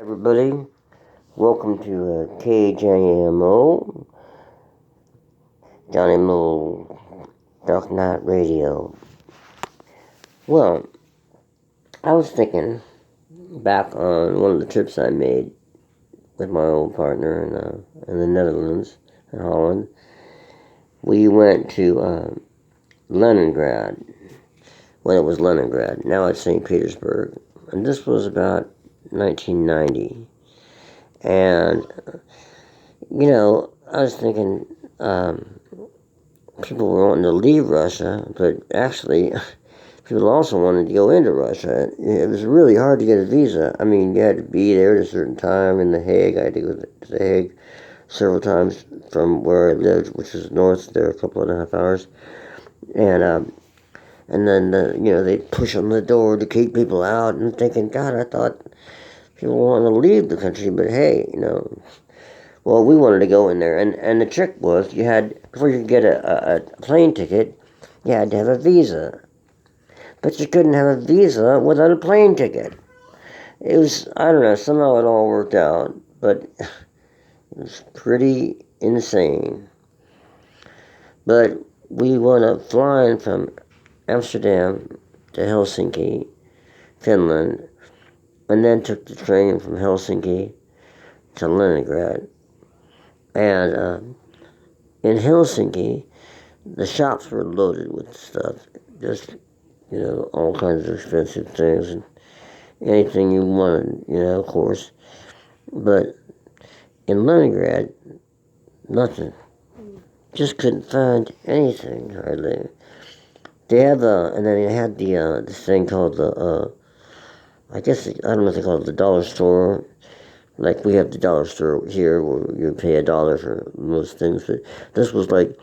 Everybody, welcome to KjmO, JonnY Dark Night Radio. Well, I was thinking back on one of the trips I made with my old partner in the Netherlands, in Holland. We went to Leningrad. Well, it was Leningrad. Now it's St. Petersburg. And this was about 1990. And, I was thinking people were wanting to leave Russia, but actually people also wanted to go into Russia. It was really hard to get a visa. I mean, you had to be there at a certain time in The Hague. I had to go to The Hague several times from where I lived, which was north there, a couple and a half hours. And then, they push on the door to keep people out, and thinking, God, I thought people want to leave the country, but hey, well, we wanted to go in there, and the trick was before you could get a plane ticket, you had to have a visa. But you couldn't have a visa without a plane ticket. It was, I don't know, somehow it all worked out, but it was pretty insane. But we wound up flying from Amsterdam to Helsinki, Finland, and then took the train from Helsinki to Leningrad. And in Helsinki, the shops were loaded with stuff, just, all kinds of expensive things, and anything you wanted, of course. But in Leningrad, nothing. Just couldn't find anything, hardly. They have and then they had this thing called I don't know if they call it the dollar store. Like we have the dollar store here where you pay $1 for most things, but this was like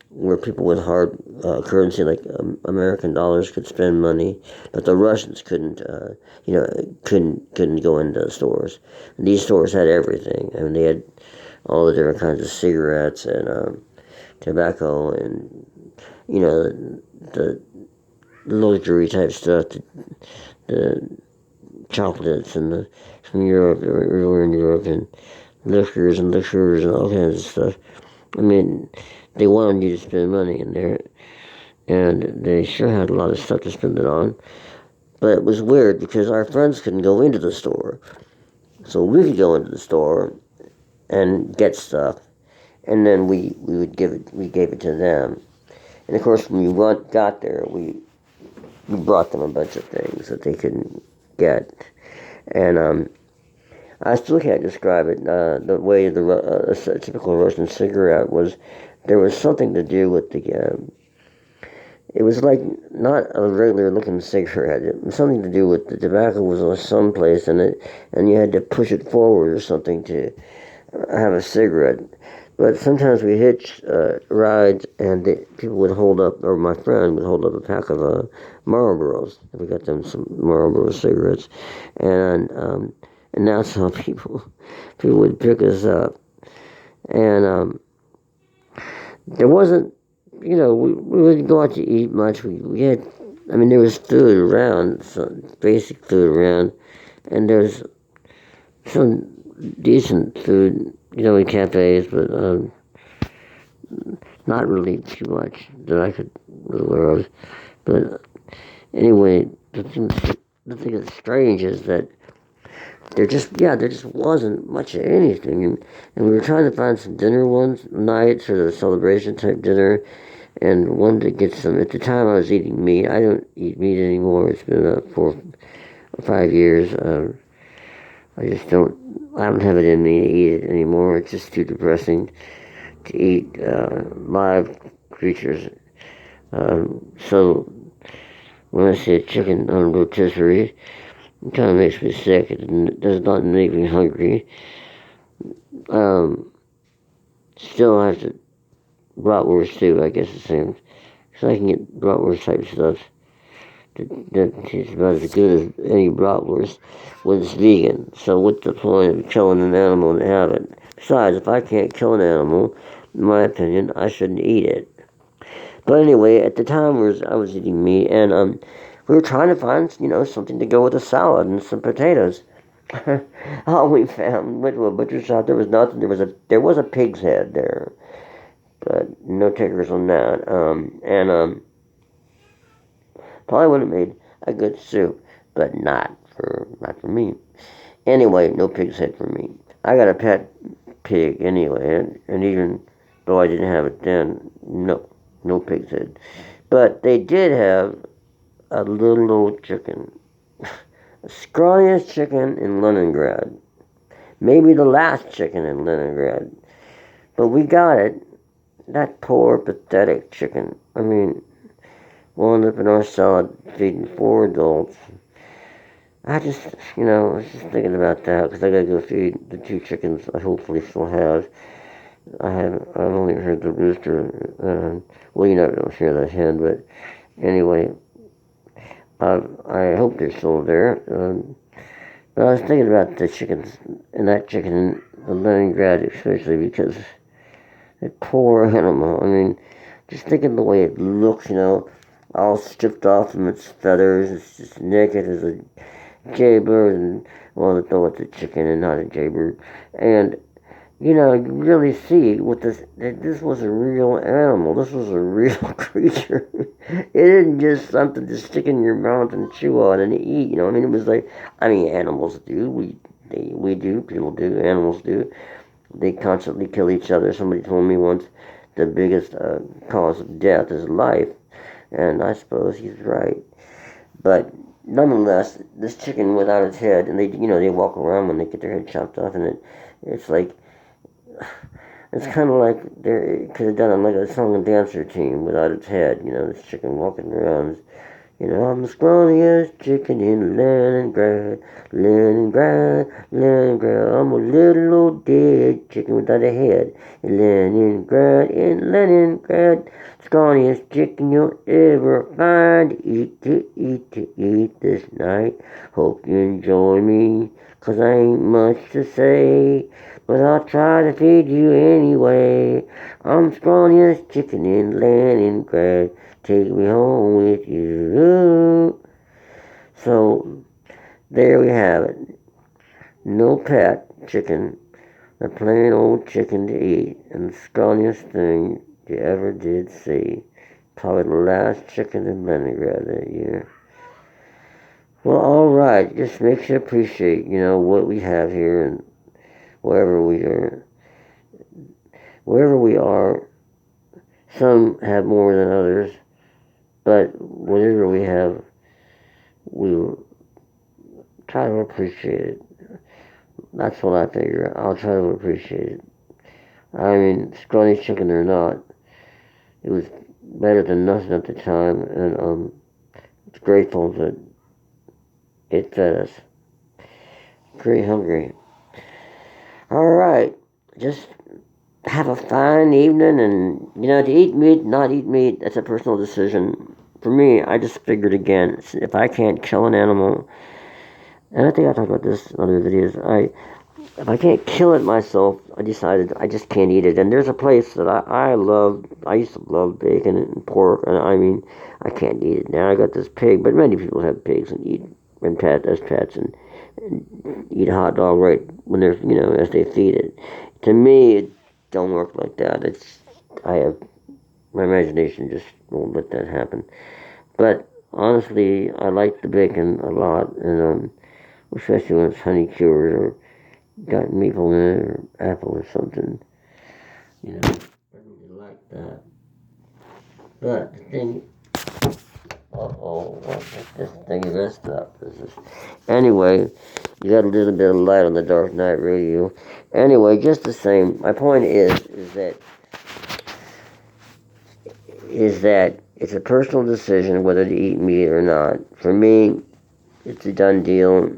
where people with hard currency, like American dollars, could spend money, but the Russians couldn't go into stores. And these stores had everything. I mean, they had all the different kinds of cigarettes and tobacco and the luxury type stuff, the chocolates and from Europe, everywhere in Europe, and liquors and all kinds of stuff. I mean, they wanted you to spend money in there, and they sure had a lot of stuff to spend it on. But it was weird because our friends couldn't go into the store, so we could go into the store and get stuff, and then we gave it to them. And of course, when we got there, we brought them a bunch of things that they couldn't get. And I still can't describe it. The way a typical Russian cigarette was, there was something to do with it was like not a regular looking cigarette. It was something to do with the tobacco was on someplace in it, and you had to push it forward or something to have a cigarette. But sometimes we hitched rides, and people would hold up, or my friend would hold up a pack of Marlboros. We got them some Marlboro cigarettes, and that's how people would pick us up. And there wasn't, we wouldn't go out to eat much. We had, there was food around, some basic food around, and there's some decent food, in cafes, but not really too much that I could be aware of. But anyway, the thing that's strange is that there just wasn't much of anything, and we were trying to find some dinner one night, sort of a celebration type dinner, and wanted to get some. At the time, I was eating meat. I don't eat meat anymore. It's been about 4 or 5 years. I don't have it in me to eat it anymore. It's just too depressing to eat live creatures. So when I say chicken on a rotisserie, it kind of makes me sick. It does not make me hungry. Still have to bratwurst too, I guess the same. Because I can get bratwurst type stuff that tastes about as good as any bratwurst when it's vegan. So what's the point of killing an animal to have it? Besides, if I can't kill an animal, in my opinion, I shouldn't eat it. But anyway, at the time I was eating meat, and we were trying to find, something to go with a salad and some potatoes. All we found, went to a butcher shop, there was nothing. There was a pig's head there, but no takers on that. Probably would have made a good soup, but not for me. Anyway, no pig's head for me. I got a pet pig anyway, and even though I didn't have it then, no pig's head. But they did have a little old chicken, the scrawniest chicken in Leningrad. Maybe the last chicken in Leningrad. But we got it. That poor, pathetic chicken. I mean, wound up in our salad feeding 4 adults. I was just thinking about that because I gotta go feed the 2 chickens I hopefully still have. I've only heard the rooster. Well, you never don't hear that hen, but anyway, I hope they're still there. But I was thinking about the chickens and that chicken in Leningrad, especially because that poor animal. I mean, just thinking the way it looks, all stripped off from its feathers. It's just naked as a jaybird, and well, though it's a chicken and not a jaybird. And you really see what this was a real animal. This was a real creature. It isn't just something to stick in your mouth and chew on and eat. I mean, it was like, animals do. We do. People do. Animals do. They constantly kill each other. Somebody told me once the biggest cause of death is life, and I suppose he's right. But nonetheless, this chicken without its head, and they walk around when they get their head chopped off, and it's like, it's kind of like they could have done it like a song and dance routine without its head. This chicken walking around. I'm the scrawniest chicken in Leningrad, Leningrad, Leningrad. I'm a little old dead chicken without a head. In Leningrad, scrawniest chicken you'll ever find. Eat to eat this night. Hope you enjoy me, 'cause I ain't much to say, but I'll try to feed you anyway. I'm scrawniest chicken in Leningrad. Take me home with you. So, there we have it. No pet chicken. A plain old chicken to eat. And the scrawniest thing you ever did see. Probably the last chicken in Leningrad that year. Well, alright. Just makes you appreciate, what we have here and wherever we are. Wherever we are, some have more than others. But whatever we have, we'll try to appreciate it. That's what I figure. I'll try to appreciate it. I mean, scrawny chicken or not, it was better than nothing at the time, and it's grateful that it fed us. Pretty hungry. Alright, just have a fine evening, and to eat meat, not eat meat, that's a personal decision. For me, I just figured again, if I can't kill an animal, and I think I talked about this in other videos, if I can't kill it myself, I decided I just can't eat it. And there's a place that I love. I used to love bacon and pork, and I can't eat it now. I got this pig, but many people have pigs and eat and pet as pets and eat a hot dog right when they're as they feed it. To me, it don't work like that. My imagination just won't let that happen. But honestly, I like the bacon a lot, and especially when it's honey cured or got maple in it or apple or something. I really like that. But the thing, this thing is messed up. Anyway, you got a little bit of light on the dark night radio. Anyway, just the same. My point is that it's a personal decision whether to eat meat or not. For me, it's a done deal.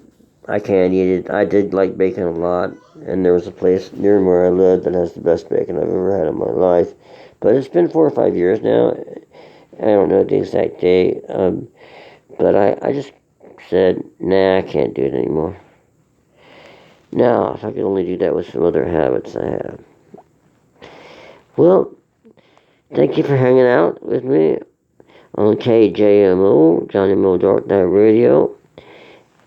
I can't eat it. I did like bacon a lot, and there was a place near where I lived that has the best bacon I've ever had in my life. But it's been 4 or 5 years now. I don't know the exact day, but I just said, nah, I can't do it anymore. Now, if I could only do that with some other habits I have. Well, thank you for hanging out with me on KjmO, JonnY Dark Night Radio.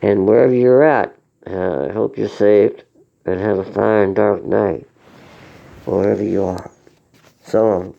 And wherever you're at, I hope you're safe and have a fine dark night, wherever you are. So long.